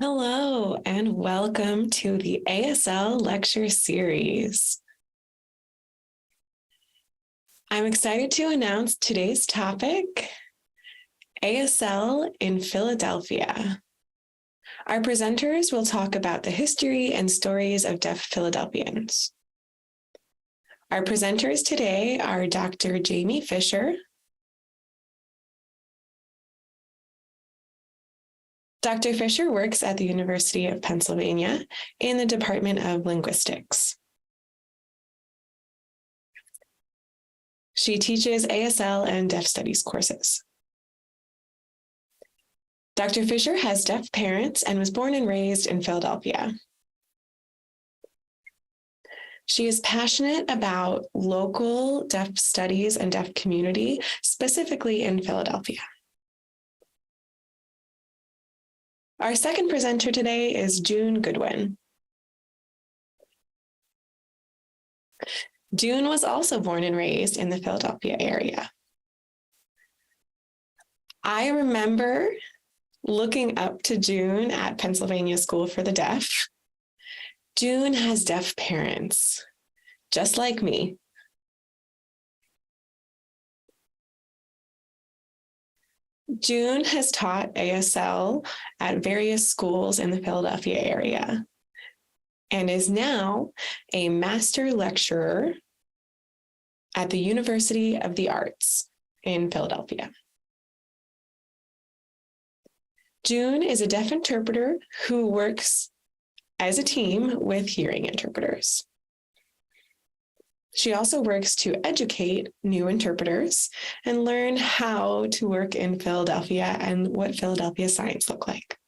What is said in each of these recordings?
Hello, and welcome to the ASL lecture series. I'm excited to announce today's topic, ASL in Philadelphia. Our presenters will talk about the history and stories of deaf Philadelphians. Our presenters today are Dr. Jamie Fisher, Dr. Fisher works at the University of Pennsylvania in the Department of Linguistics. She teaches ASL and Deaf Studies courses. Dr. Fisher has deaf parents and was born and raised in Philadelphia. She is passionate about local deaf studies and deaf community, specifically in Philadelphia. Our second presenter today is June Goodwin. June was also born and raised in the Philadelphia area. I remember looking up to June at Pennsylvania School for the Deaf. June has deaf parents, just like me. June has taught ASL at various schools in the Philadelphia area and is now a master lecturer at the University of the Arts in Philadelphia. June is a deaf interpreter who works as a team with hearing interpreters. She also works to educate new interpreters and learn how to work in Philadelphia and what Philadelphia signs look like.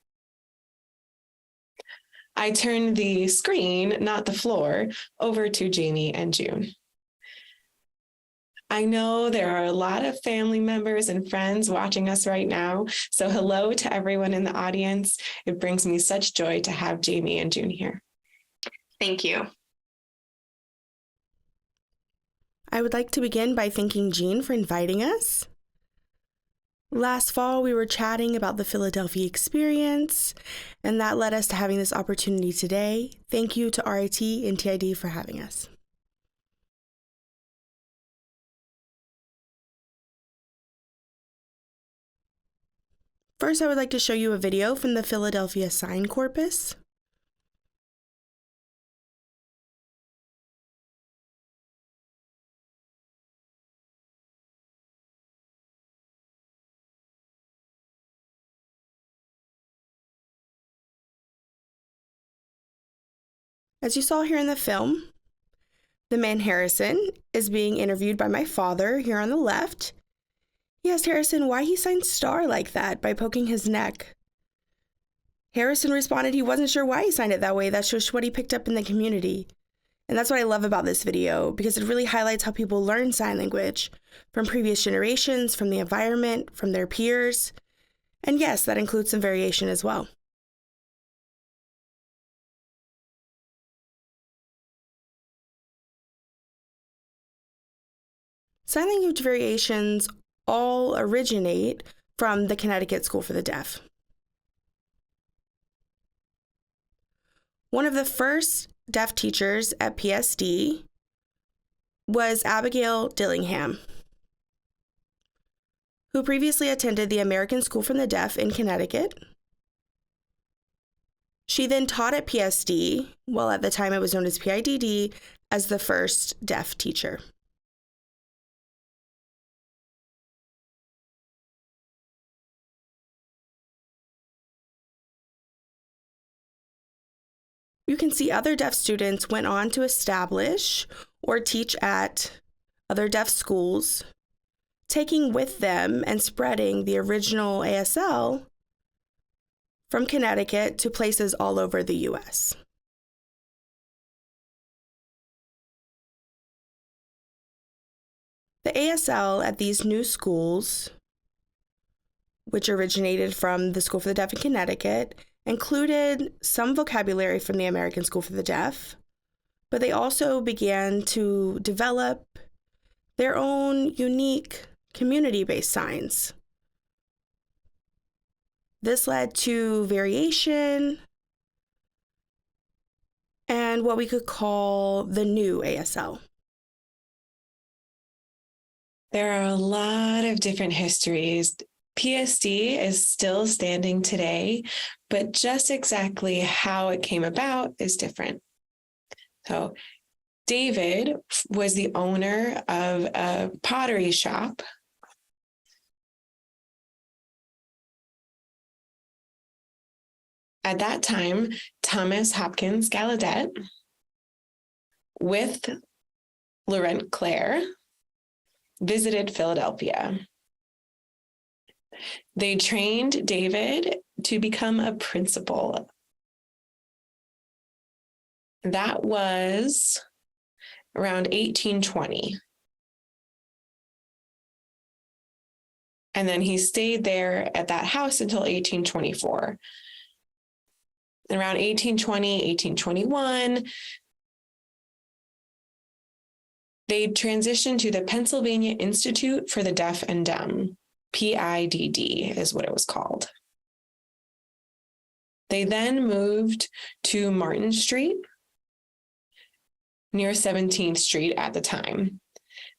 I turn the screen, not the floor, over to Jamie and June. I know there are a lot of family members and friends watching us right now, so hello to everyone in the audience. It brings me such joy to have Jamie and June here. Thank you. I would like to begin by thanking Jean for inviting us. Last fall, we were chatting about the Philadelphia experience, and that led us to having this opportunity today. Thank you to RIT and TID for having us. First, I would like to show you a video from the Philadelphia Sign Corpus. As you saw here in the film, the man Harrison is being interviewed by my father here on the left. He asked Harrison why he signed star like that by poking his neck. Harrison responded he wasn't sure why he signed it that way. That's just what he picked up in the community. And that's what I love about this video, because it really highlights how people learn sign language from previous generations, from the environment, from their peers. And yes, that includes some variation as well. Sign language variations all originate from the Connecticut School for the Deaf. One of the first deaf teachers at PSD was Abigail Dillingham, who previously attended the American School for the Deaf in Connecticut. She then taught at PSD, well, at the time it was known as PIDD, as the first deaf teacher. You can see other deaf students went on to establish or teach at other deaf schools, taking with them and spreading the original ASL from Connecticut to places all over the U.S. The ASL at these new schools, which originated from the School for the Deaf in Connecticut, included some vocabulary from the American School for the Deaf, but they also began to develop their own unique community-based signs. This led to variation and what we could call the new ASL. There are a lot of different histories. PSD is still standing today, but just exactly how it came about is different. So David was the owner of a pottery shop. At that time, Thomas Hopkins Gallaudet with Laurent Claire visited Philadelphia. They trained David to become a principal. That was around 1820. And then he stayed there at that house until 1824. Around 1820, 1821, they transitioned to the Pennsylvania Institute for the Deaf and Dumb. PIDD is what it was called. They then moved to Martin Street, near 17th Street at the time.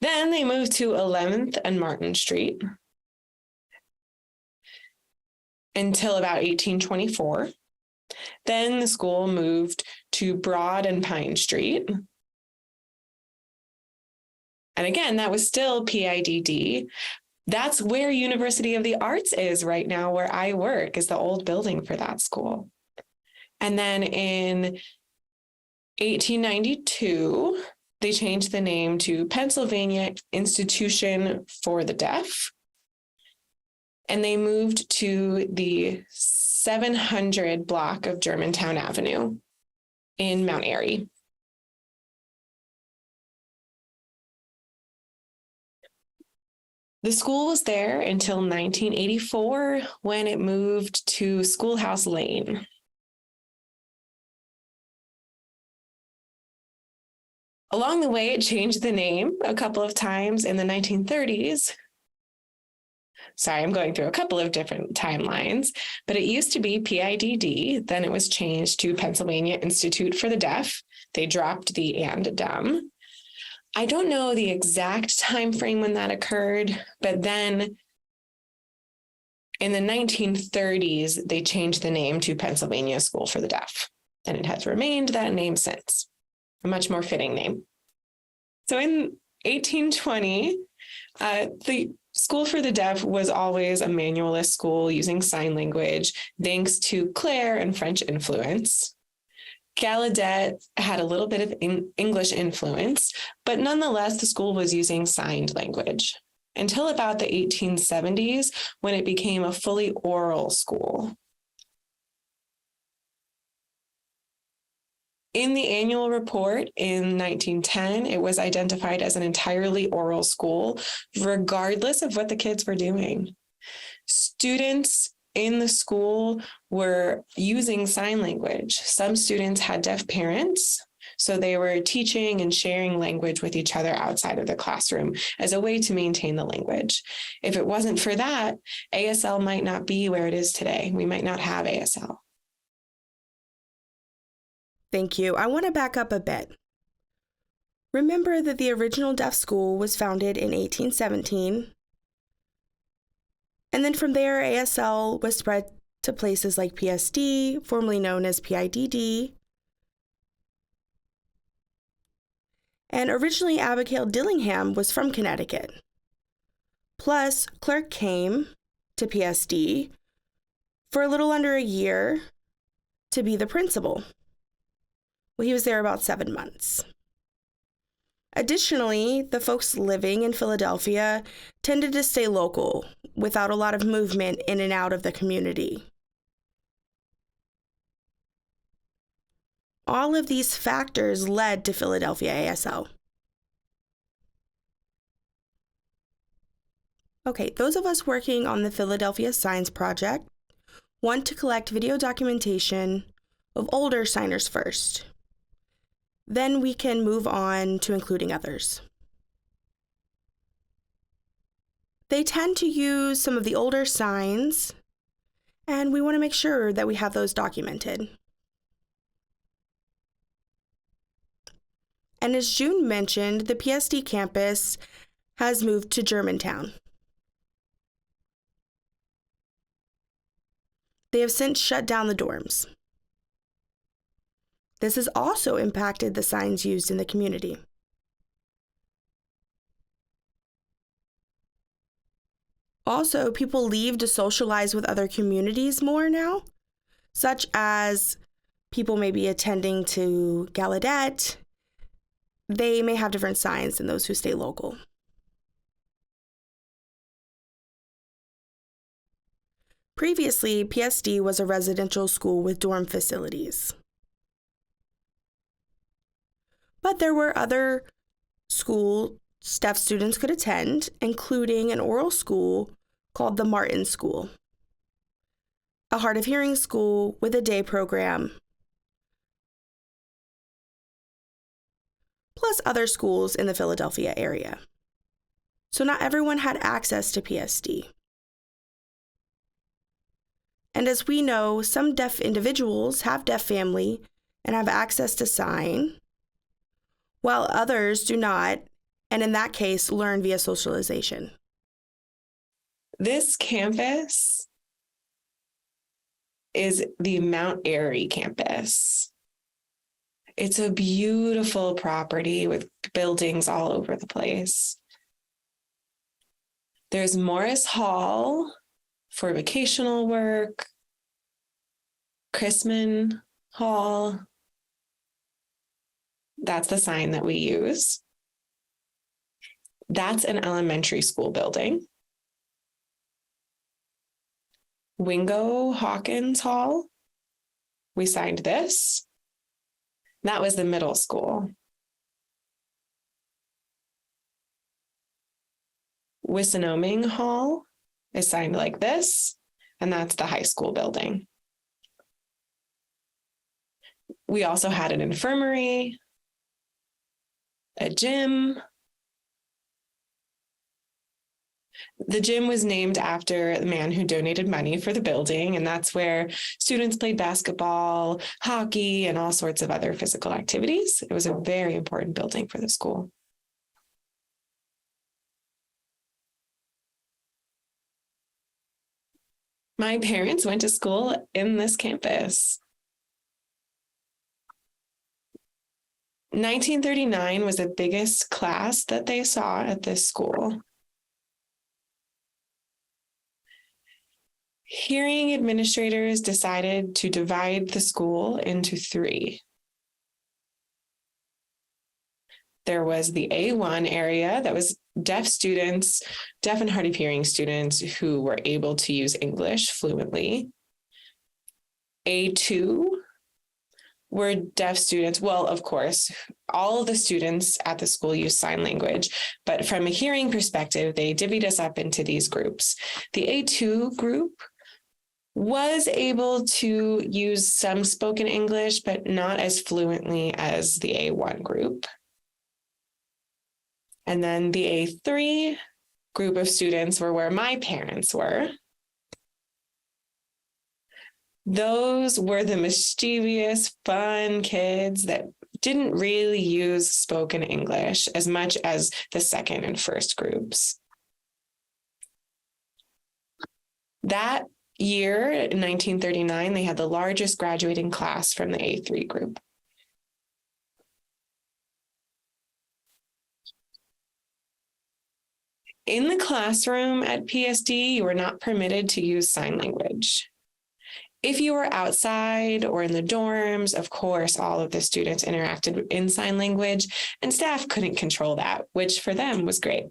Then they moved to 11th and Martin Street until about 1824. Then the school moved to Broad and Pine Street. And again, that was still PIDD. That's where University of the Arts is right now, where I work, is the old building for that school. And then in 1892, they changed the name to Pennsylvania Institution for the Deaf. And they moved to the 700 block of Germantown Avenue in Mount Airy. The school was there until 1984 when it moved to Schoolhouse Lane. Along the way, it changed the name a couple of times in the 1930s. Sorry, I'm going through a couple of different timelines, but it used to be PIDD. Then it was changed to Pennsylvania Institute for the Deaf. They dropped the and dumb. I don't know the exact time frame when that occurred, but then in the 1930s, they changed the name to Pennsylvania School for the Deaf, and it has remained that name since. A much more fitting name. So in 1820, the School for the Deaf was always a manualist school using sign language, thanks to Clare and French influence. Gallaudet had a little bit of English influence, but nonetheless, the school was using signed language until about the 1870s, when it became a fully oral school. In the annual report in 1910, it was identified as an entirely oral school, regardless of what the kids were doing. Students in the school were using sign language. Some students had deaf parents, so they were teaching and sharing language with each other outside of the classroom as a way to maintain the language. If it wasn't for that, ASL might not be where it is today. We might not have ASL. Thank you. I want to back up a bit. Remember that the original deaf school was founded in 1817. And then from there, ASL was spread to places like PSD, formerly known as PIDD. And originally, Abigail Dillingham was from Connecticut. Plus, Clark came to PSD for a little under a year to be the principal. Well, he was there about 7 months. Additionally, the folks living in Philadelphia tended to stay local without a lot of movement in and out of the community. All of these factors led to Philadelphia ASL. Okay, those of us working on the Philadelphia Signs Project want to collect video documentation of older signers first. Then we can move on to including others. They tend to use some of the older signs and we want to make sure that we have those documented. And as June mentioned, the PSD campus has moved to Germantown. They have since shut down the dorms. This has also impacted the signs used in the community. Also, people leave to socialize with other communities more now, such as people may be attending to Gallaudet. They may have different signs than those who stay local. Previously, PSD was a residential school with dorm facilities. But there were other schools deaf students could attend, including an oral school called the Martin School, a hard of hearing school with a day program, plus other schools in the Philadelphia area. So not everyone had access to PSD. And as we know, some deaf individuals have deaf family and have access to sign, while others do not, and in that case, learn via socialization. This campus is the Mount Airy campus. It's a beautiful property with buildings all over the place. There's Morris Hall for vocational work, Chrisman Hall. That's the sign that we use. That's an elementary school building. Wingo Hawkins Hall. We signed this. That was the middle school. Wissinoming Hall is signed like this, and that's the high school building. We also had an infirmary, a gym. The gym was named after the man who donated money for the building, and that's where students played basketball, hockey, and all sorts of other physical activities. It was a very important building for the school. My parents went to school in this campus. 1939 was the biggest class that they saw at this school. Hearing administrators decided to divide the school into 3. There was the A1 area that was deaf students, deaf and hard of hearing students who were able to use English fluently. A2 were deaf students. Well, of course, all of the students at the school use sign language, but from a hearing perspective, they divvied us up into these groups. The A2 group was able to use some spoken English, but not as fluently as the A1 group. And then the A3 group of students were where my parents were. Those were the mischievous, fun kids that didn't really use spoken English as much as the second and first groups. That year, in 1939, they had the largest graduating class from the A3 group. In the classroom at PSD, you were not permitted to use sign language. If you were outside or in the dorms, of course, all of the students interacted in sign language, and staff couldn't control that, which for them was great.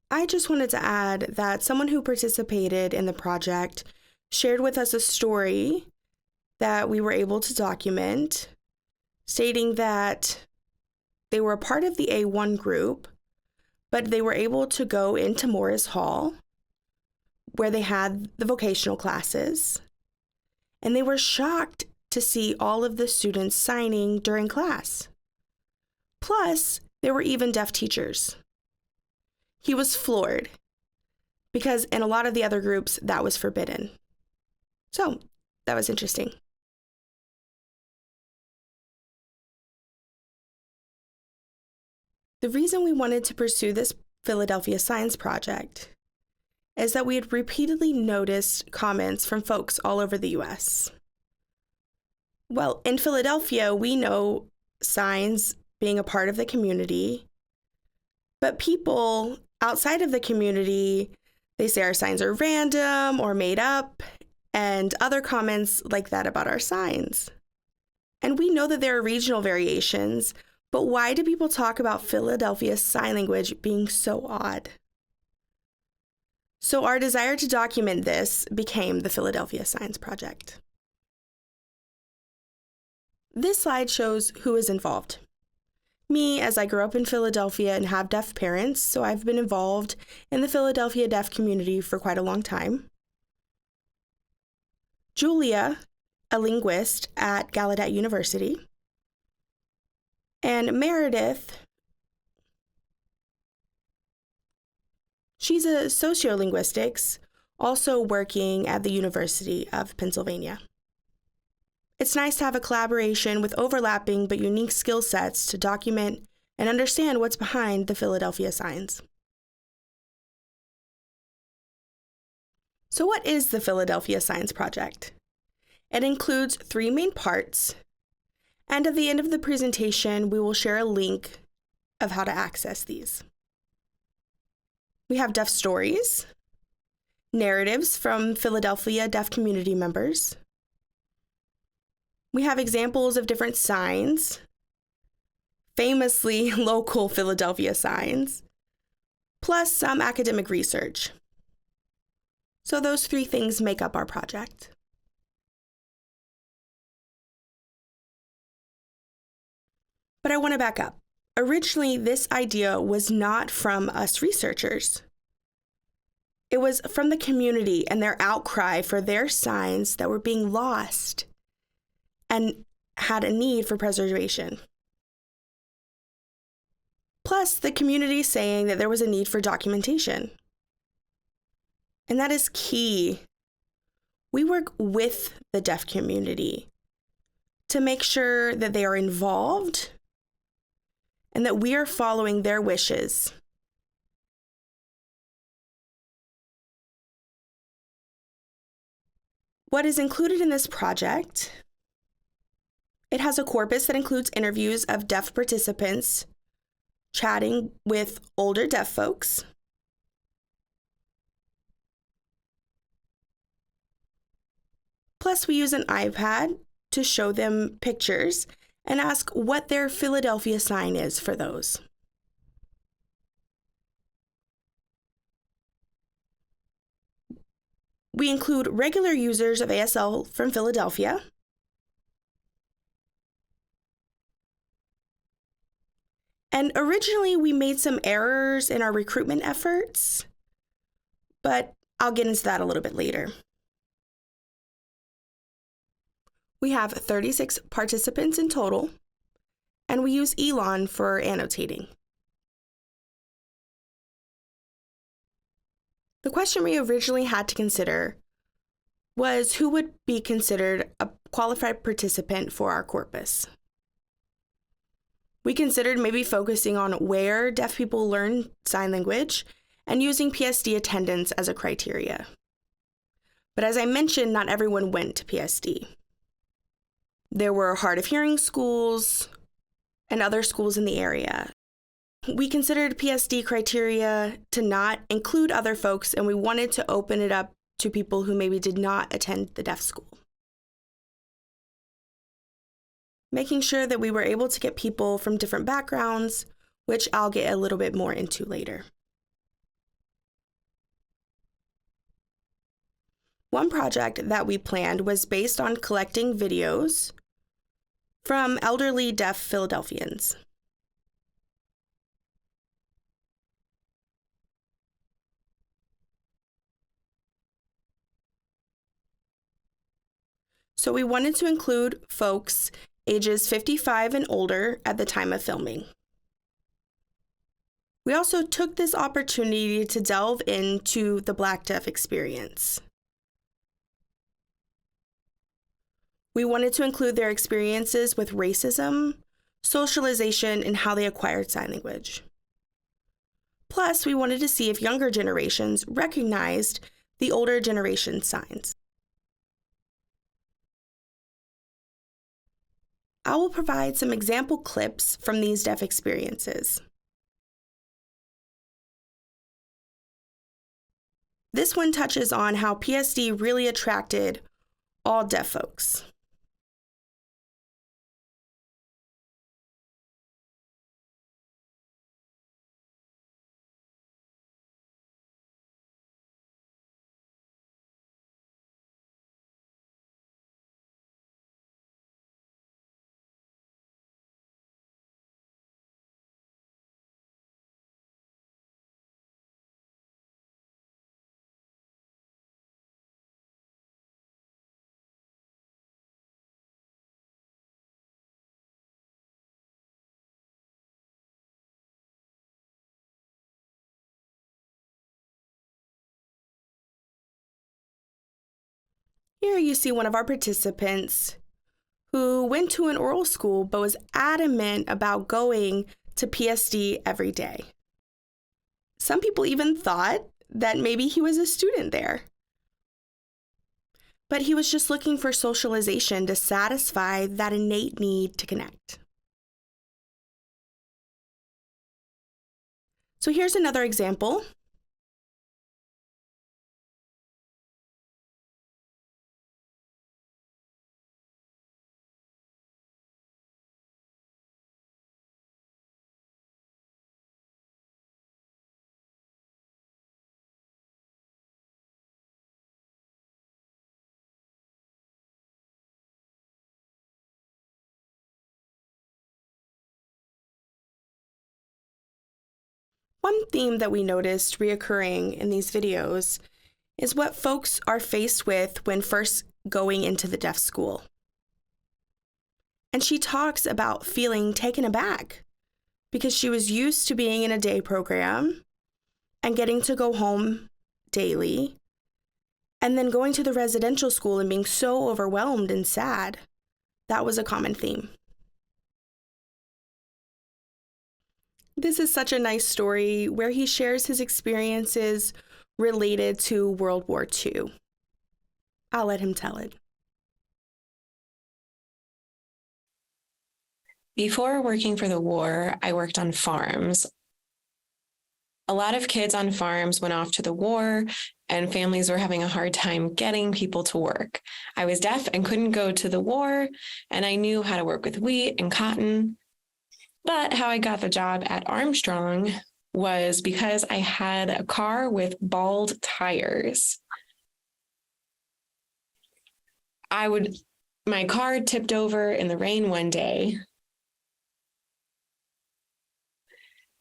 I just wanted to add that someone who participated in the project shared with us a story that we were able to document, stating that they were a part of the A1 group, but they were able to go into Morris Hall, where they had the vocational classes, and they were shocked to see all of the students signing during class. Plus, there were even deaf teachers. He was floored because in a lot of the other groups, that was forbidden. So that was interesting. The reason we wanted to pursue this Philadelphia Science Project is that we had repeatedly noticed comments from folks all over the US. Well, in Philadelphia, we know signs being a part of the community, but people outside of the community, they say our signs are random or made up, and other comments like that about our signs. And we know that there are regional variations, but why do people talk about Philadelphia's sign language being so odd? So our desire to document this became the Philadelphia Science Project. This slide shows who is involved. Me, as I grew up in Philadelphia and have deaf parents, so I've been involved in the Philadelphia deaf community for quite a long time. Julia, a linguist at Gallaudet University. And Meredith, she's a sociolinguistics, also working at the University of Pennsylvania. It's nice to have a collaboration with overlapping but unique skill sets to document and understand what's behind the Philadelphia signs. So what is the Philadelphia Science Project? It includes 3 main parts, and at the end of the presentation, we will share a link of how to access these. We have deaf stories, narratives from Philadelphia deaf community members. We have examples of different signs, famously local Philadelphia signs, plus some academic research. So those 3 things make up our project. But I want to back up. Originally, this idea was not from us researchers. It was from the community and their outcry for their signs that were being lost and had a need for preservation. Plus, the community saying that there was a need for documentation. And that is key. We work with the deaf community to make sure that they are involved and that we are following their wishes. What is included in this project? It has a corpus that includes interviews of deaf participants chatting with older deaf folks. Plus, we use an iPad to show them pictures and ask what their Philadelphia sign is for those. We include regular users of ASL from Philadelphia, and originally we made some errors in our recruitment efforts, but I'll get into that a little bit later. We have 36 participants in total, and we use Elon for annotating. The question we originally had to consider was who would be considered a qualified participant for our corpus. We considered maybe focusing on where deaf people learn sign language and using PSD attendance as a criteria. But as I mentioned, not everyone went to PSD. There were hard of hearing schools and other schools in the area. We considered PSD criteria to not include other folks, and we wanted to open it up to people who maybe did not attend the deaf school. Making sure that we were able to get people from different backgrounds, which I'll get a little bit more into later. One project that we planned was based on collecting videos from elderly deaf Philadelphians. So we wanted to include folks ages 55 and older at the time of filming. We also took this opportunity to delve into the Black deaf experience. We wanted to include their experiences with racism, socialization, and how they acquired sign language. Plus, we wanted to see if younger generations recognized the older generation's signs. I will provide some example clips from these deaf experiences. This one touches on how PSD really attracted all deaf folks. Here you see one of our participants who went to an oral school but was adamant about going to PSD every day. Some people even thought that maybe he was a student there. But he was just looking for socialization to satisfy that innate need to connect. So here's another example. One theme that we noticed reoccurring in these videos is what folks are faced with when first going into the deaf school. And she talks about feeling taken aback because she was used to being in a day program and getting to go home daily, and then going to the residential school and being so overwhelmed and sad. That was a common theme. This is such a nice story where he shares his experiences related to World War II. I'll let him tell it. Before working for the war, I worked on farms. A lot of kids on farms went off to the war, and families were having a hard time getting people to work. I was deaf and couldn't go to the war, and I knew how to work with wheat and cotton. But how I got the job at Armstrong was because I had a car with bald tires. My car tipped over in the rain one day.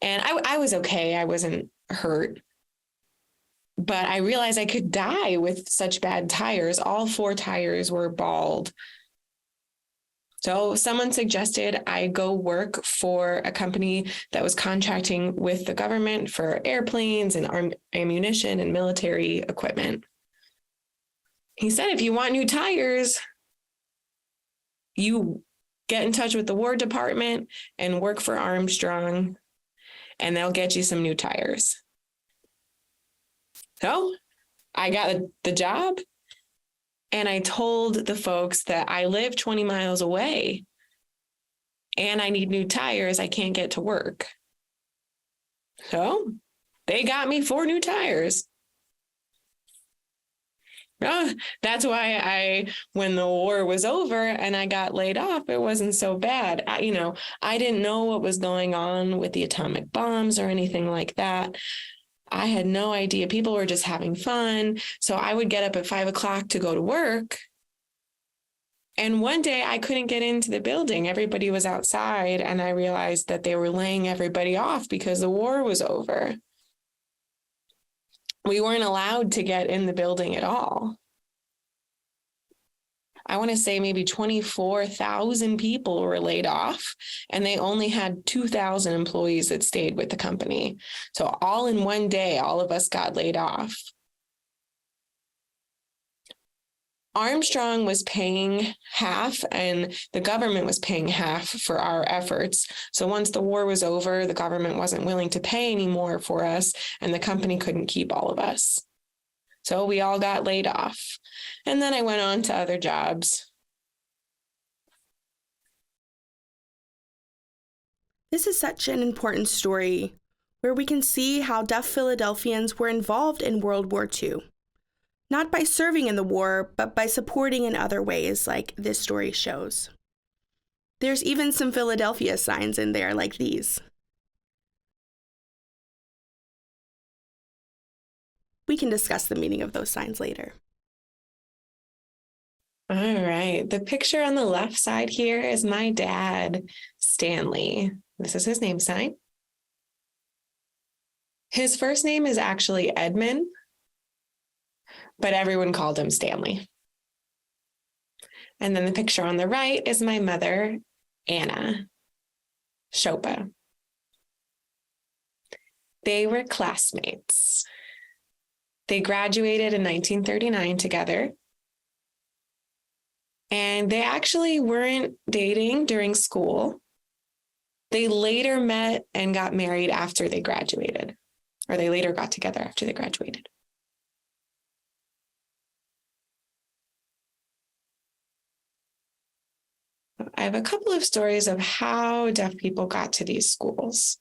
And I was okay. I wasn't hurt. But I realized I could die with such bad tires. All 4 tires were bald. So someone suggested I go work for a company that was contracting with the government for airplanes and ammunition and military equipment. He said, if you want new tires, you get in touch with the War Department and work for Armstrong, and they'll get you some new tires. So I got the job. And I told the folks that I live 20 miles away and I need new tires. I can't get to work. So they got me 4 new tires. Oh, that's why when the war was over and I got laid off, it wasn't so bad. I didn't know what was going on with the atomic bombs or anything like that. I had no idea. People were just having fun. So I would get up at 5 o'clock to go to work. And one day I couldn't get into the building. Everybody was outside, and I realized that they were laying everybody off because the war was over. We weren't allowed to get in the building at all. I want to say maybe 24,000 people were laid off, and they only had 2,000 employees that stayed with the company. So all in one day, all of us got laid off. Armstrong was paying half and the government was paying half for our efforts. So once the war was over, the government wasn't willing to pay anymore for us, and the company couldn't keep all of us. So we all got laid off. And then I went on to other jobs. This is such an important story where we can see how deaf Philadelphians were involved in World War II. Not by serving in the war, but by supporting in other ways, like this story shows. There's even some Philadelphia signs in there like these. We can discuss the meaning of those signs later. All right. The picture on the left side here is my dad, Stanley. This is his name sign. His first name is actually Edmund, but everyone called him Stanley. And then the picture on the right is my mother, Anna Chopa. They were classmates. They graduated in 1939 together. And they actually weren't dating during school. They later met and got married after they graduated, or they later got together after they graduated. I have a couple of stories of how deaf people got to these schools.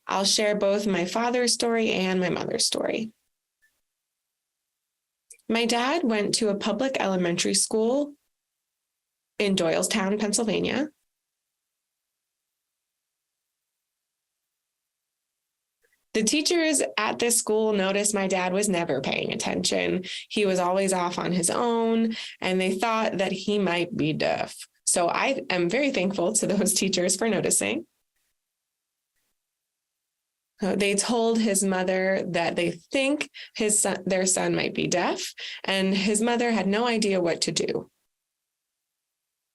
I'll share both my father's story and my mother's story. My dad went to a public elementary school in Doylestown, Pennsylvania. The teachers at this school noticed my dad was never paying attention. He was always off on his own, and they thought that he might be deaf. So I am very thankful to those teachers for noticing. They told his mother that they think their son might be deaf, and his mother had no idea what to do.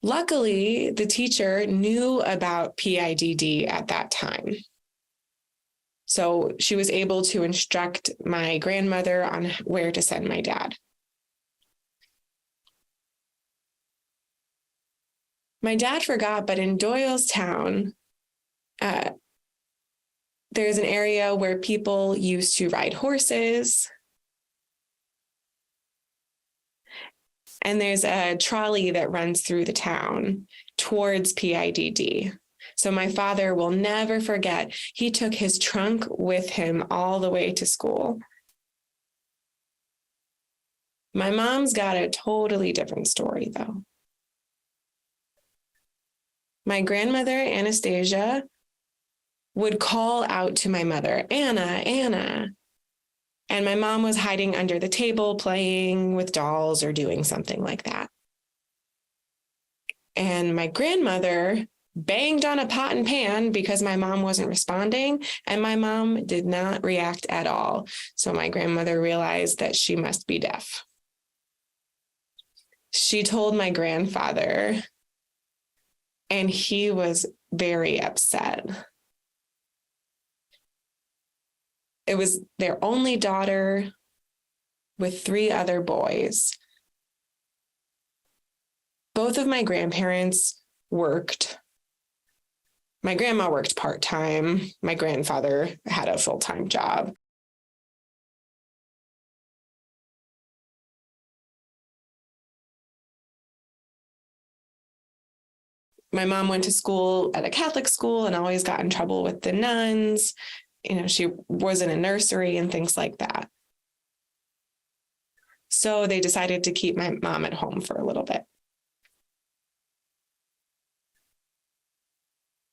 Luckily, the teacher knew about PIDD at that time. So she was able to instruct my grandmother on where to send my dad. My dad forgot, but in Doylestown, there's an area where people used to ride horses. And there's a trolley that runs through the town towards PIDD. So my father will never forget, he took his trunk with him all the way to school. My mom's got a totally different story, though. My grandmother, Anastasia, would call out to my mother, Anna, Anna. And my mom was hiding under the table, playing with dolls or doing something like that. And my grandmother banged on a pot and pan because my mom wasn't responding, and my mom did not react at all. So my grandmother realized that she must be deaf. She told my grandfather, and he was very upset. It was their only daughter with 3 other boys. Both of my grandparents worked. My grandma worked part-time. My grandfather had a full-time job. My mom went to school at a Catholic school and always got in trouble with the nuns. She was in a nursery and things like that. So they decided to keep my mom at home for a little bit.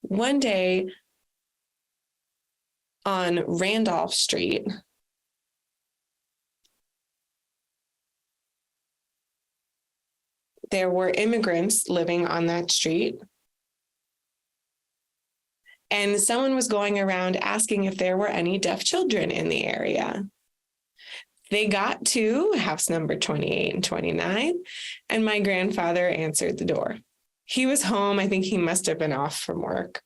One day on Randolph Street, there were immigrants living on that street. And someone was going around asking if there were any deaf children in the area. They got to house number 28 and 29, and my grandfather answered the door. He was home. I think he must have been off from work.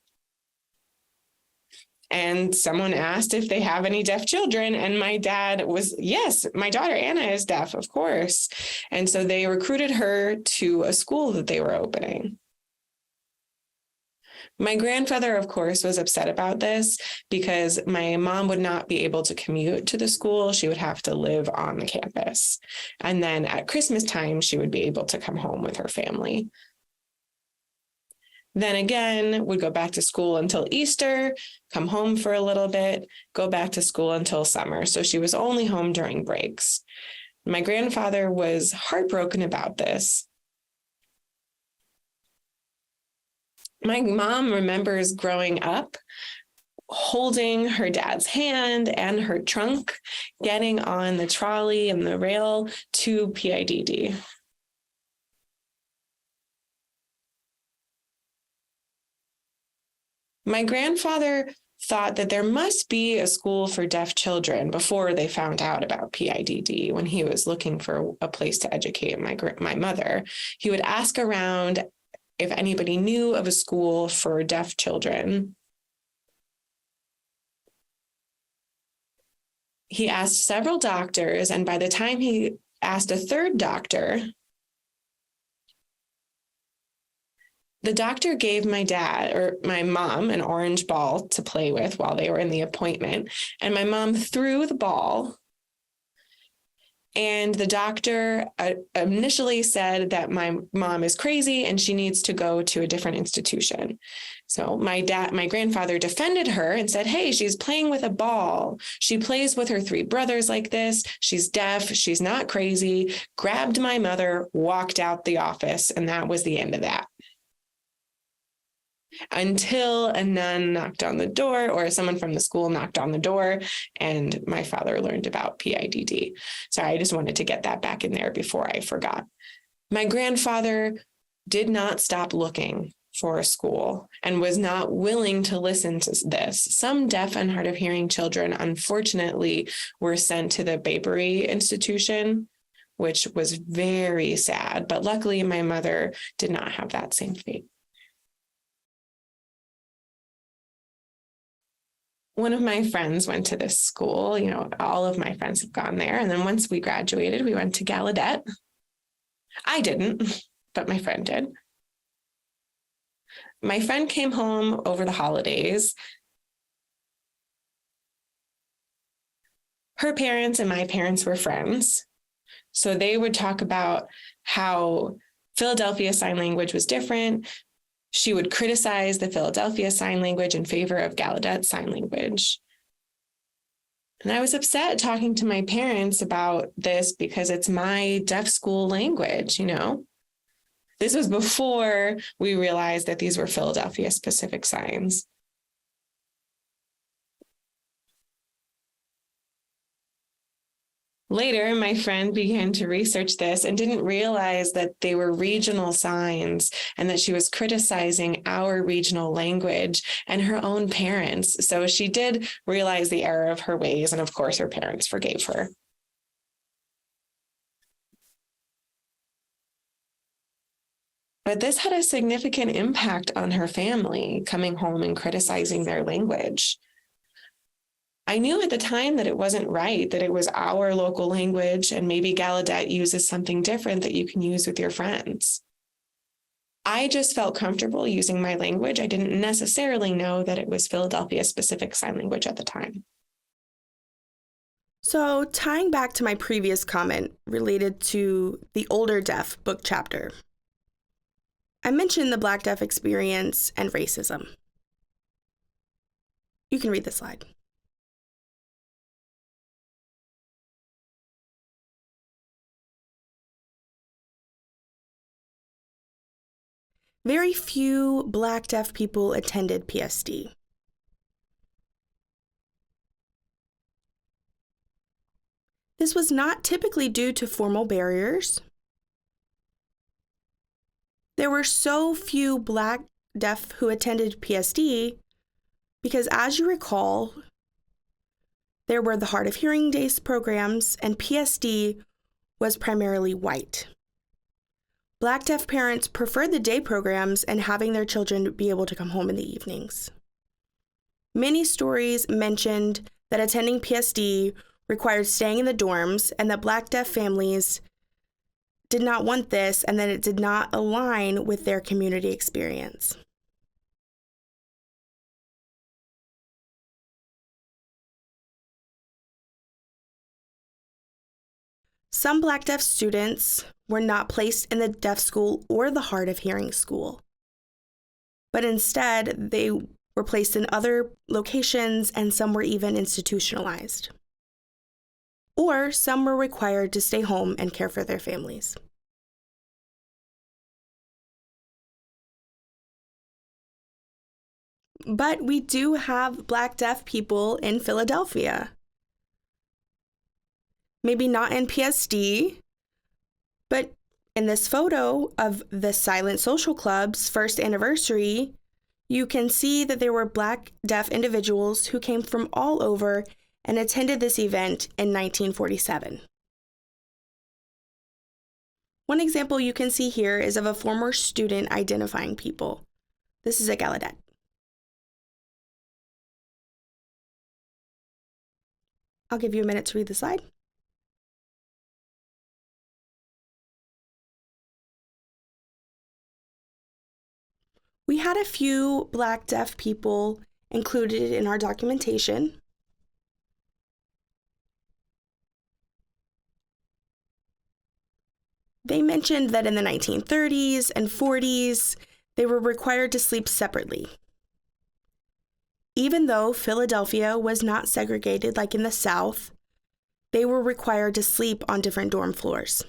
And someone asked if they have any deaf children. And my dad was, yes, my daughter Anna is deaf, of course. And so they recruited her to a school that they were opening. My grandfather, of course, was upset about this because my mom would not be able to commute to the school. She would have to live on the campus. And then at Christmas time, she would be able to come home with her family. Then again, would go back to school until Easter, come home for a little bit, go back to school until summer. So she was only home during breaks. My grandfather was heartbroken about this. My mom remembers growing up, holding her dad's hand and her trunk, getting on the trolley and the rail to PIDD. My grandfather thought that there must be a school for deaf children before they found out about PIDD. When he was looking for a place to educate my mother, he would ask around if anybody knew of a school for deaf children. He asked several doctors, and by the time he asked a third doctor, the doctor gave my dad or my mom an orange ball to play with while they were in the appointment. And my mom threw the ball. And the doctor initially said that my mom is crazy and she needs to go to a different institution. So my grandfather defended her and said, hey, she's playing with a ball. She plays with her three brothers like this. She's deaf. She's not crazy. Grabbed my mother, walked out the office. And that was the end of that. Until a nun knocked on the door or someone from the school knocked on the door and my father learned about PIDD. Sorry, I just wanted to get that back in there before I forgot. My grandfather did not stop looking for a school and was not willing to listen to this. Some deaf and hard of hearing children, unfortunately, were sent to the Babery Institution, which was very sad. But luckily, my mother did not have that same fate. One of my friends went to this school. You know, all of my friends have gone there. And then once we graduated, we went to Gallaudet. I didn't, but my friend did. My friend came home over the holidays. Her parents and my parents were friends. So they would talk about how Philadelphia Sign Language was different. She would criticize the Philadelphia Sign Language in favor of Gallaudet Sign Language. And I was upset talking to my parents about this because it's my deaf school language, you know. This was before we realized that these were Philadelphia specific signs. Later, my friend began to research this and didn't realize that they were regional signs and that she was criticizing our regional language and her own parents. So she did realize the error of her ways, and of course, her parents forgave her. But this had a significant impact on her family, coming home and criticizing their language. I knew at the time that it wasn't right, that it was our local language, and maybe Gallaudet uses something different that you can use with your friends. I just felt comfortable using my language. I didn't necessarily know that it was Philadelphia specific sign language at the time. So, tying back to my previous comment related to the older deaf book chapter, I mentioned the Black deaf experience and racism. You can read the slide. Very few Black deaf people attended PSD. This was not typically due to formal barriers. There were so few Black deaf who attended PSD because, as you recall, There were the Hard of Hearing Days programs, and PSD was primarily white. Black deaf parents preferred the day programs and having their children be able to come home in the evenings. Many stories mentioned that attending PSD required staying in the dorms and that Black deaf families did not want this and that it did not align with their community experience. Some Black deaf students were not placed in the deaf school or the hard of hearing school, but instead they were placed in other locations, and some were even institutionalized. Or some were required to stay home and care for their families. But we do have Black deaf people in Philadelphia. Maybe not in PSD, but in this photo of the Silent Social Club's first anniversary, you can see that there were Black deaf individuals who came from all over and attended this event in 1947. One example you can see here is of a former student identifying people. This is at Gallaudet. I'll give you a minute to read the slide. We had a few Black deaf people included in our documentation. They mentioned that in the 1930s and 40s, they were required to sleep separately. Even though Philadelphia was not segregated like in the South, they were required to sleep on different dorm floors.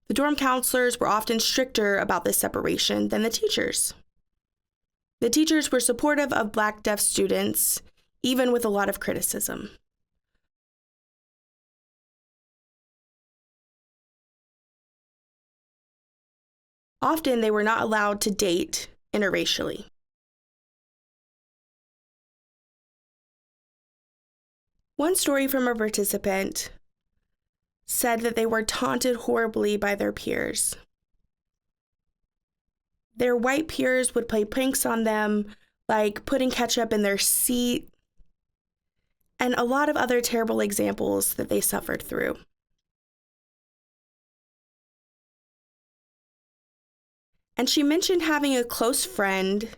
The dorm counselors were often stricter about this separation than the teachers. The teachers were supportive of Black deaf students, even with a lot of criticism. Often they were not allowed to date interracially. One story from a participant said that they were taunted horribly by their peers. Their white peers would play pranks on them, like putting ketchup in their seat, and a lot of other terrible examples that they suffered through. And she mentioned having a close friend.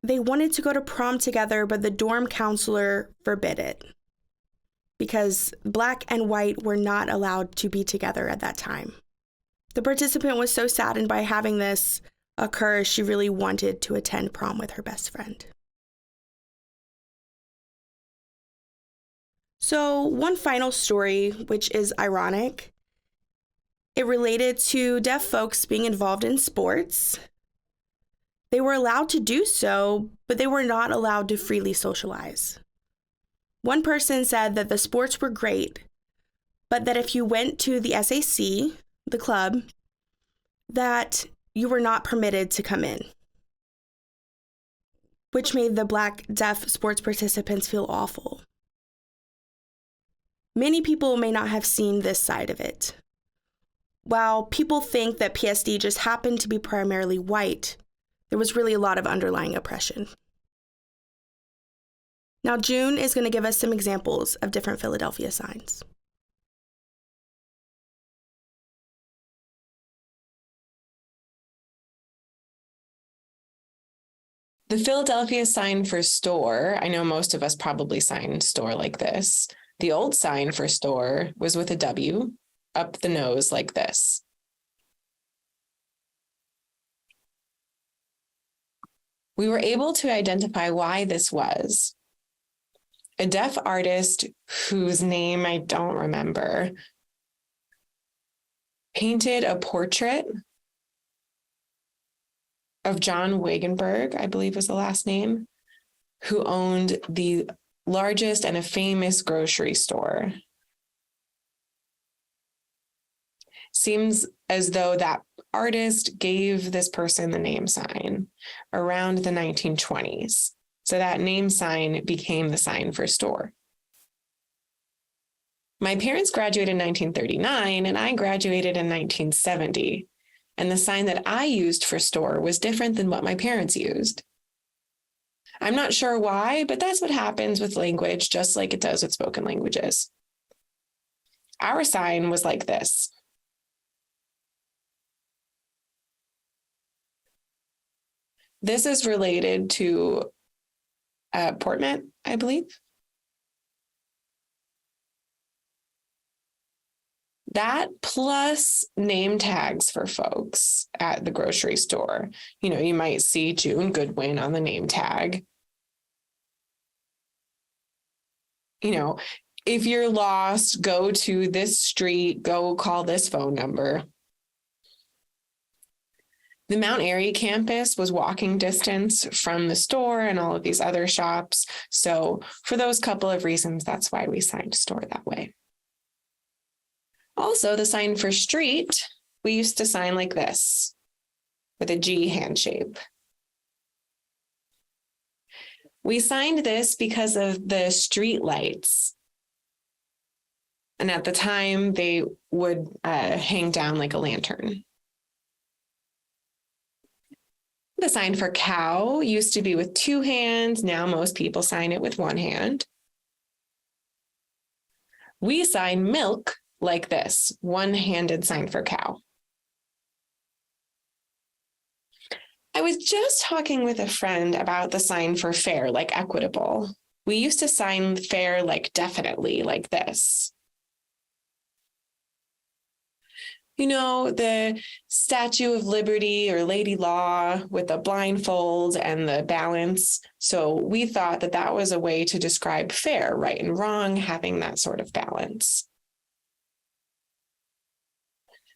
They wanted to go to prom together, but the dorm counselor forbid it because Black and white were not allowed to be together at that time. The participant was so saddened by having this occur, she really wanted to attend prom with her best friend. So, one final story, which is ironic. It related to deaf folks being involved in sports. They were allowed to do so, but they were not allowed to freely socialize. One person said that the sports were great, but that if you went to the SAC, the club, that you were not permitted to come in, which made the Black deaf sports participants feel awful. Many people may not have seen this side of it. While people think that PSD just happened to be primarily white, there was really a lot of underlying oppression. Now, June is going to give us some examples of different Philadelphia signs. The Philadelphia sign for store, I know most of us probably signed store like this. The old sign for store was with a W up the nose like this. We were able to identify why this was. A deaf artist whose name I don't remember painted a portrait of John Wagenberg, I believe was the last name, who owned the largest and a famous grocery store. Seems as though that artist gave this person the name sign around the 1920s. So that name sign became the sign for store. My parents graduated in 1939 and I graduated in 1970. And the sign that I used for store was different than what my parents used. I'm not sure why, but that's what happens with language, just like it does with spoken languages. Our sign was like this. This is related to portment, I believe. That plus name tags for folks at the grocery store. You know, you might see June Goodwin on the name tag. You know, if you're lost, go to this street, go call this phone number. The Mount Airy campus was walking distance from the store and all of these other shops. So for those couple of reasons, that's why we signed store that way. Also, the sign for street, we used to sign like this with a G hand shape. We signed this because of the street lights. And at the time, they would hang down like a lantern. The sign for cow used to be with 2 hands. Now most people sign it with 1 hand. We sign milk like this, 1-handed sign for cow. I was just talking with a friend about the sign for fair, like equitable. We used to sign fair like definitely, like this. You know, the Statue of Liberty or Lady Law with the blindfold and the balance. So we thought that that was a way to describe fair, right and wrong, having that sort of balance.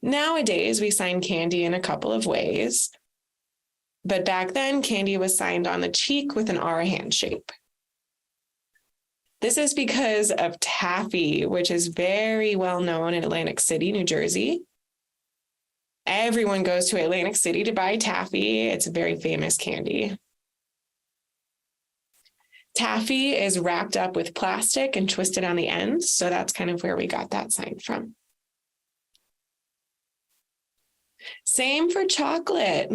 Nowadays, we sign candy in a couple of ways. But back then, candy was signed on the cheek with an R hand shape. This is because of taffy, which is very well known in Atlantic City, New Jersey. Everyone goes to Atlantic City to buy taffy. It's a very famous candy. Taffy is wrapped up with plastic and twisted on the ends, so that's kind of where we got that sign from. Same for chocolate.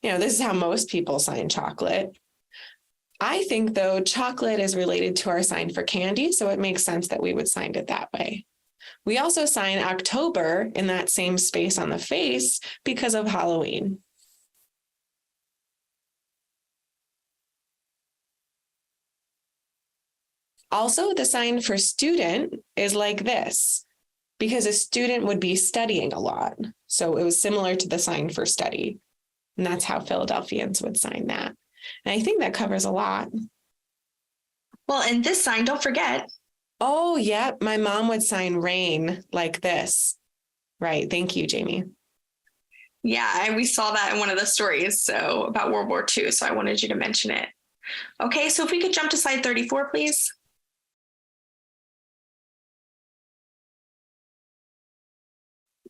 You know, this is how most people sign chocolate. I think, though, chocolate is related to our sign for candy, so it makes sense that we would sign it that way. We also sign October in that same space on the face because of Halloween. Also, the sign for student is like this because a student would be studying a lot. So it was similar to the sign for study. And that's how Philadelphians would sign that. And I think that covers a lot. Well, and this sign, don't forget. Oh, yeah. My mom would sign rain like this. Right. Thank you, Jamie. Yeah, and we saw that in one of the stories so about World War II. So I wanted you to mention it. Okay, so if we could jump to slide 34, please.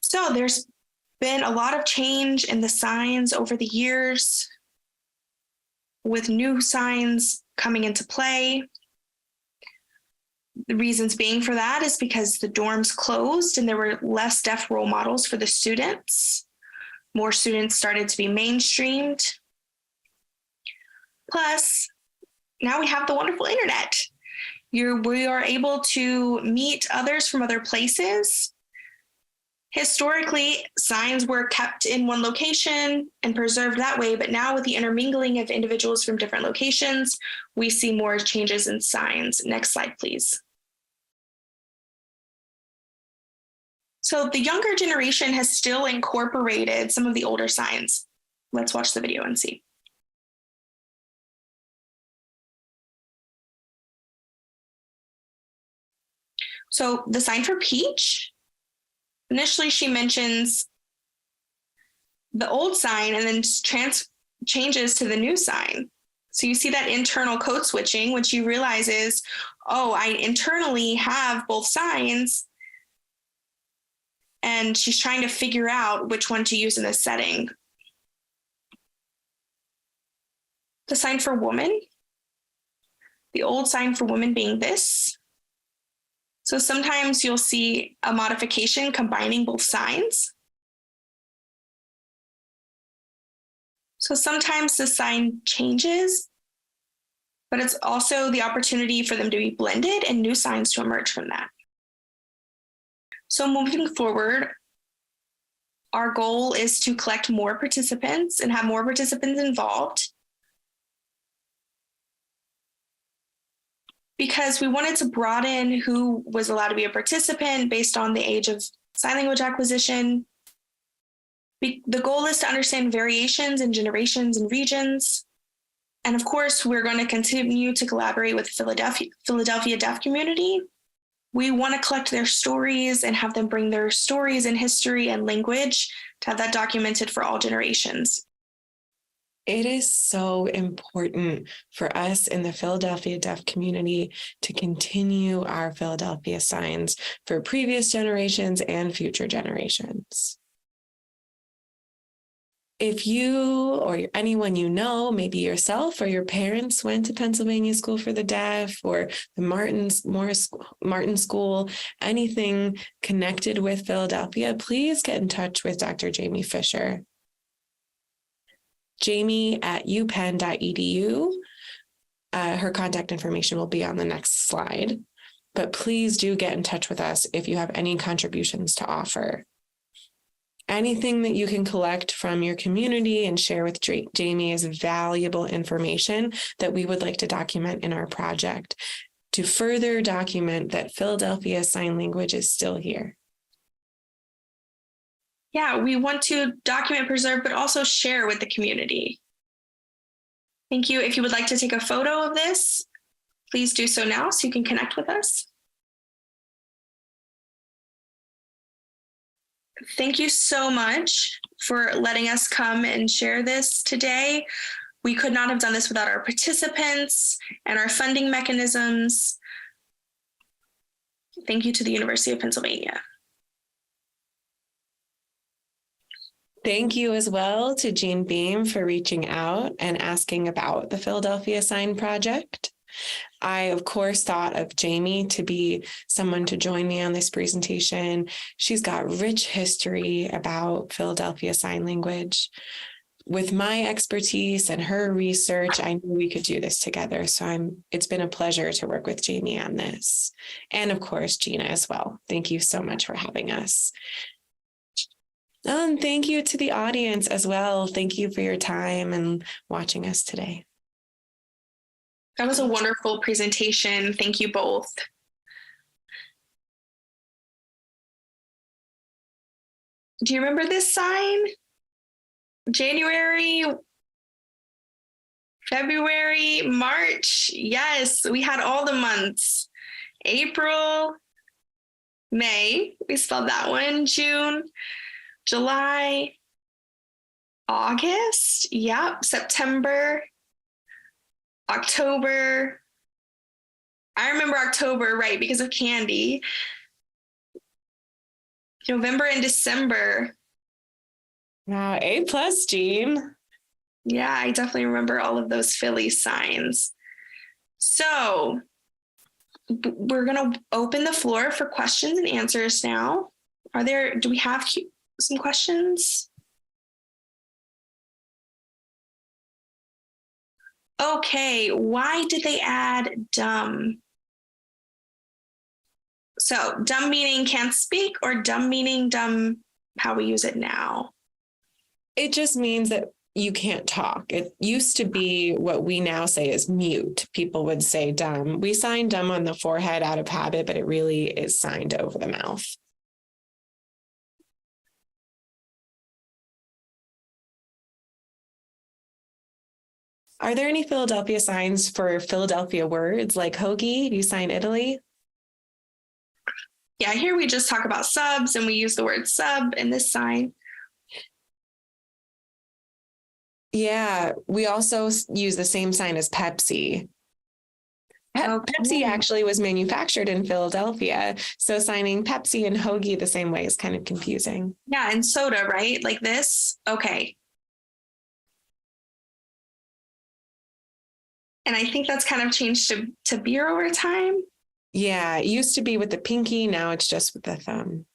So there's been a lot of change in the signs over the years, with new signs coming into play. The reasons being for that is because the dorms closed and there were less deaf role models for the students. More students started to be mainstreamed. Plus, now we have the wonderful internet. We are able to meet others from other places. Historically, signs were kept in one location and preserved that way, but now with the intermingling of individuals from different locations, we see more changes in signs. Next slide, please. So the younger generation has still incorporated some of the older signs. Let's watch the video and see. So the sign for peach, initially she mentions the old sign and then changes to the new sign. So you see that internal code switching, which you realize is, oh, I internally have both signs. And she's trying to figure out which one to use in this setting. The sign for woman, The old sign for women being this. So sometimes you'll see a modification combining both signs. So sometimes the sign changes, but it's also the opportunity for them to be blended and new signs to emerge from that. So moving forward, our goal is to collect more participants and have more participants involved, because we wanted to broaden who was allowed to be a participant based on the age of sign language acquisition. The goal is to understand variations in generations and regions. And of course, we're going to continue to collaborate with the Philadelphia deaf community. We want to collect their stories and have them bring their stories and history and language to have that documented for all generations. It is so important for us in the Philadelphia deaf community to continue our Philadelphia signs for previous generations and future generations. If you or anyone you know, maybe yourself or your parents went to Pennsylvania School for the Deaf or the Martin School, anything connected with Philadelphia, please get in touch with Dr. Jamie Fisher. Jamie at upenn.edu. Her contact information will be on the next slide, but please do get in touch with us if you have any contributions to offer. Anything that you can collect from your community and share with Jamie is valuable information that we would like to document in our project to further document that Philadelphia Sign Language is still here. Yeah, we want to document, preserve, but also share with the community. Thank you. If you would like to take a photo of this, please do so now so you can connect with us. Thank you so much for letting us come and share this today. We could not have done this without our participants and our funding mechanisms. Thank you to the University of Pennsylvania. Thank you as well to Jean Beam for reaching out and asking about the Philadelphia Sign Project. I, of course, thought of Jamie to be someone to join me on this presentation. She's got rich history about Philadelphia Sign Language. With my expertise and her research, I knew we could do this together. So it's been a pleasure to work with Jamie on this. And of course, Gina as well. Thank you so much for having us. Thank you to the audience as well. Thank you for your time and watching us today. That was a wonderful presentation. Thank you both. Do you remember this sign? January, February, March. Yes, we had all the months. April, May, we spelled that one. June, July, August. Yep, September, October. I remember October, right, because of candy. November and December. Wow, A+, Jean. Yeah, I definitely remember all of those Philly signs. So we're going to open the floor for questions and answers now. Do we have some questions? Okay, why did they add dumb? So dumb meaning can't speak, or dumb meaning dumb how we use it now? It just means that you can't talk. It used to be what we now say is mute. People would say dumb. We sign dumb on the forehead out of habit, but it really is signed over the mouth. Are there any Philadelphia signs for Philadelphia words like hoagie? Do you sign Italy? Yeah, here we just talk about subs and we use the word sub in this sign. Yeah, we also use the same sign as Pepsi. Okay. Pepsi actually was manufactured in Philadelphia. So signing Pepsi and hoagie the same way is kind of confusing. Yeah, and soda, right? Like this. Okay. And I think that's kind of changed to beer over time. Yeah, it used to be with the pinky. Now it's just with the thumb.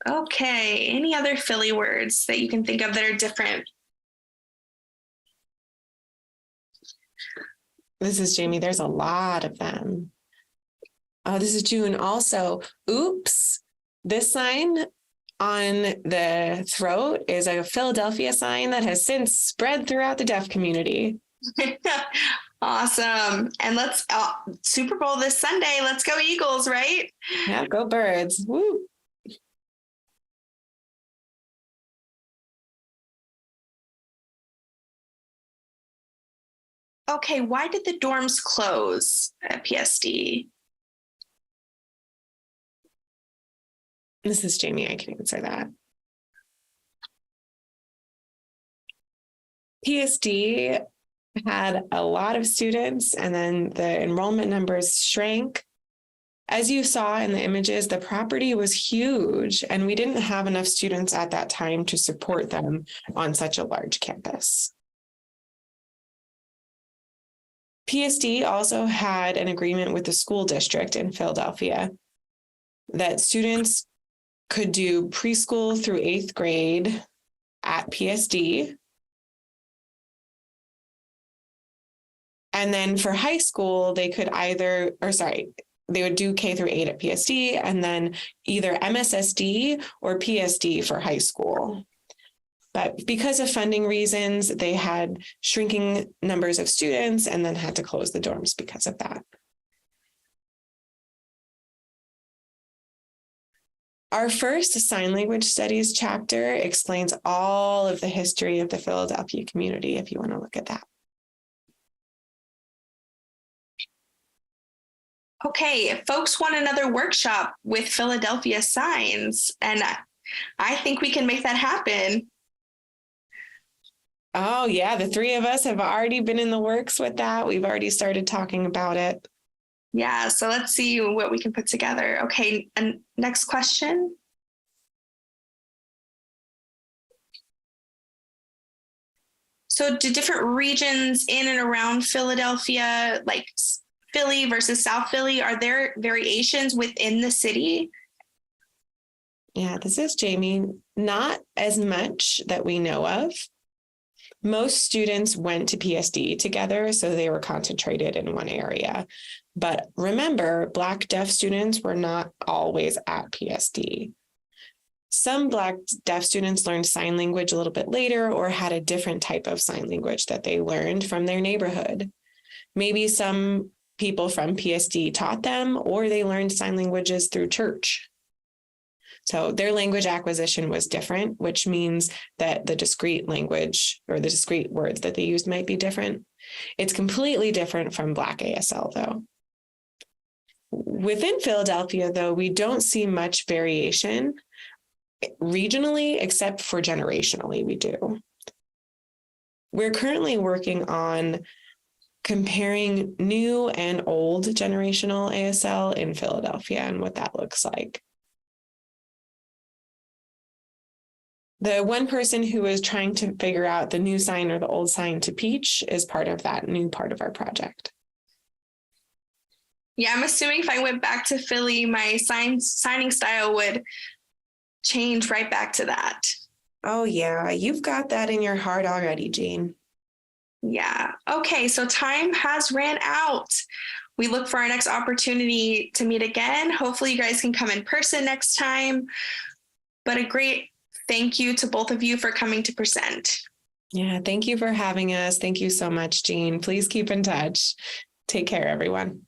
Okay. Any other Philly words that you can think of that are different? This is Jamie. There's a lot of them. Oh, this is June. Also, oops. This sign on the throat is a Philadelphia sign that has since spread throughout the deaf community. Awesome. And let's Super Bowl this Sunday. Let's go Eagles, right? Yeah, go Birds. Woo. Okay, why did the dorms close at PSD? This is Jamie. I can answer that. PSD had a lot of students, and then the enrollment numbers shrank. As you saw in the images, the property was huge, and we didn't have enough students at that time to support them on such a large campus. PSD also had an agreement with the school district in Philadelphia that students could do preschool through 8th grade at PSD. And then for high school, they could they would do K through 8 at PSD, and then either MSSD or PSD for high school. But because of funding reasons, they had shrinking numbers of students and then had to close the dorms because of that. Our first sign language studies chapter explains all of the history of the Philadelphia community, if you want to look at that. Okay, if folks want another workshop with Philadelphia signs, and I think we can make that happen. Oh, yeah, the three of us have already been in the works with that. We've already started talking about it. Yeah, so let's see what we can put together. Okay, and next question. So do different regions in and around Philadelphia, like Philly versus South Philly, are there variations within the city? Yeah, this is Jamie. Not as much that we know of. Most students went to PSD together, so they were concentrated in one area. But remember, Black deaf students were not always at PSD. Some Black deaf students learned sign language a little bit later or had a different type of sign language that they learned from their neighborhood. Maybe some people from PSD taught them, or they learned sign languages through church. So their language acquisition was different, which means that the discrete language or the discrete words that they used might be different. It's completely different from Black ASL, though. Within Philadelphia, though, we don't see much variation regionally, except for generationally, we do. We're currently working on comparing new and old generational ASL in Philadelphia and what that looks like. The one person who is trying to figure out the new sign or the old sign to Peach is part of that new part of our project. Yeah, I'm assuming if I went back to Philly, my signing style would change right back to that. Oh, yeah, you've got that in your heart already, Jean. Yeah. Okay, so time has ran out. We look for our next opportunity to meet again. Hopefully you guys can come in person next time. But a great thank you to both of you for coming to present. Yeah, thank you for having us. Thank you so much, Jean. Please keep in touch. Take care, everyone.